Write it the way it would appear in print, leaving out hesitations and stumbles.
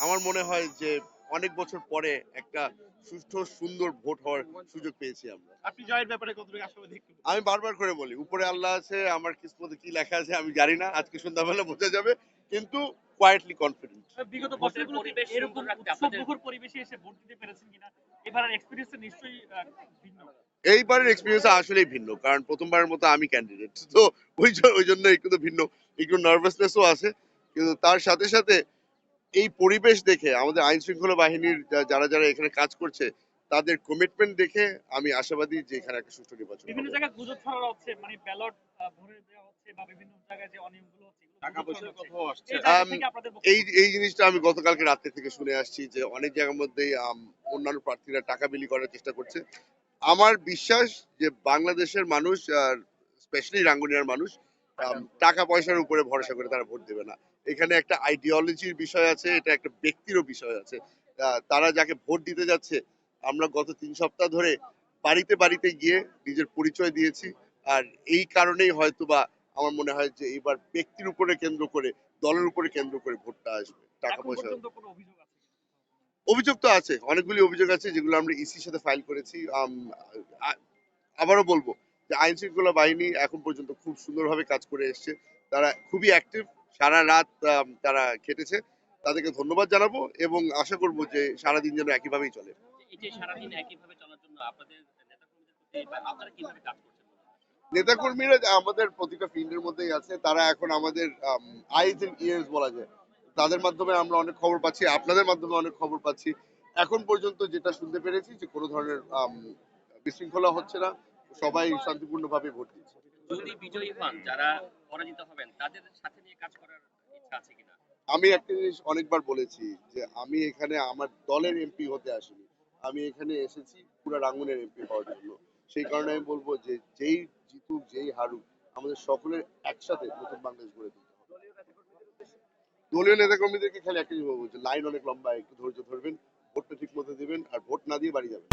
আমার মনে হয় যে অনেক বছর পরে একটা সুষ্ঠু সুন্দর ভোট হওয়ার সুযোগ পেয়েছি আমরা। আপনি জয়ের ব্যাপারে কতটুকু আশাবাদী একটু আমি বারবার করে বলি, উপরে আল্লাহ আছে, আমার কিসমতে কি লেখা আছে আমি জানি না, আজকে সন্ধ্যাবেলা বোঝা যাবে, কিন্তু কোয়াইটলি কনফিডেন্ট। বিগত বছরগুলোতে এরকম উৎসবমুখর পরিবেশে এসে ভোট দিতে পেরেছেন কিনা এবারের এক্সপেরিয়েন্সটা নিশ্চয়ই ভিন্ন। এইবারের এক্সপিরিয়েন্স আসলেই ভিন্ন, কারণ প্রথমবারের মতো আমি ক্যান্ডিডেট, তো ওই জন্য একটু তো ভিন্ন, একটু নার্ভাসনেসও আছে, কিন্তু তার সাথে সাথে এই পরিবেশ দেখে আমাদের আইন শৃঙ্খলা বাহিনীর যারা যারা এখানে কাজ করছে তাদের কমিটমেন্ট দেখে আমি আশাবাদী যে এখানে একটা সুষ্ঠু নির্বাচন বিভিন্ন হবে। জায়গায় গুজব ছড়ানো হচ্ছে, মানে ব্যালট ভরে দেওয়া হচ্ছে বা বিভিন্ন জায়গায় যে অনিয়মগুলো হচ্ছে টাকা পয়সার কথাও আসছে। এই জায়গা থেকে আপনাদের এই জিনিসটা আমি গতকালকে রাত্রে থেকে শুনে আসছি যে অনেক জায়গার মধ্যেই অন্যান্য প্রার্থীরা টাকা বিলি করার চেষ্টা করছে। আমার বিশ্বাস যে বাংলাদেশের মানুষ, আর স্পেশালি রাঙ্গুনিয়ার মানুষ, টাকা পয়সার উপরে ভরসা করে তারা ভোট দেবে না। এখানে একটা আইডিওলজির বিষয় আছে, এটা একটা ব্যক্তিরও বিষয় আছে। তারা যাকে ভোট দিতে যাচ্ছে, আমরা গত 3 সপ্তাহ ধরে বাড়িতে বাড়িতে গিয়ে নিজের পরিচয় দিয়েছি। আর এই কারণেই হয়তোবা আমার মনে হয় যে এবার ব্যক্তির উপরে কেন্দ্র করে, দলের উপরে কেন্দ্র করে ভোটটা আসবে, টাকা এখন পয়সা। পর্যন্ত কোনো অভিযোগ আছে কিনা? অভিযোগ তো আছে, অনেকগুলি অভিযোগ আছে যেগুলো আমরা ইসির সাথে ফাইল করেছি। আবারও বলবো যে আইন শৃঙ্খলা বাহিনী এখন পর্যন্ত খুব সুন্দরভাবে কাজ করে এসছে, তারা খুবই অ্যাক্টিভ, সারা রাত তারা খেটেছে, তাদেরকে ধন্যবাদ জানাবো এবং আশা করব যে সারাদিন যেন একইভাবেই চলে। এই যে সারাদিন একইভাবে চলার জন্য আপনাদের নেতাকর্মীদের প্রতি বা আপনারা কিভাবে কাজ করছেন? নেতাকর্মীরা আমাদের প্রতিটা ফিল্ডের মধ্যেই আছে, তারা এখন আমাদের আইজ এন্ড ইয়ার্স বলা যায়, তাদের মাধ্যমে আমরা অনেক খবর পাচ্ছি, আপনাদের মাধ্যমে অনেক খবর পাচ্ছি। এখন পর্যন্ত যেটা শুনতে পেরেছি যে কোনো ধরনের বিশৃঙ্খলা হচ্ছে না, সবাই শান্তিপূর্ণভাবে ভোট দিচ্ছে। যদি বিজয়ী হন, যারা পরাজিত হবেন তাদের সাথে নিয়ে কাজ করার ইচ্ছা আছে কিনা? আমি একটা জিনিস অনেকবার বলেছি যে আমি এখানে আমার দলের এমপি হতে আসিনি, আমি এখানে এসেছি পুরো রাঙ্গুনের এমপি হওয়ার জন্য। সেই কারণে আমি বলবো যে যেই জিতুক যেই হারুক, আমাদের সকলের একসাথে নতুন বাংলাদেশ গড়ে তুলতে হবে। দলীয় নেতাকর্মীদেরকে খালি একটা জিনিস বলবো যে লাইন অনেক লম্বা, একটু ধৈর্য ধরবেন, ভোটটা ঠিক মতো দেবেন, আর ভোট না দিয়ে বাড়ি যাবেন।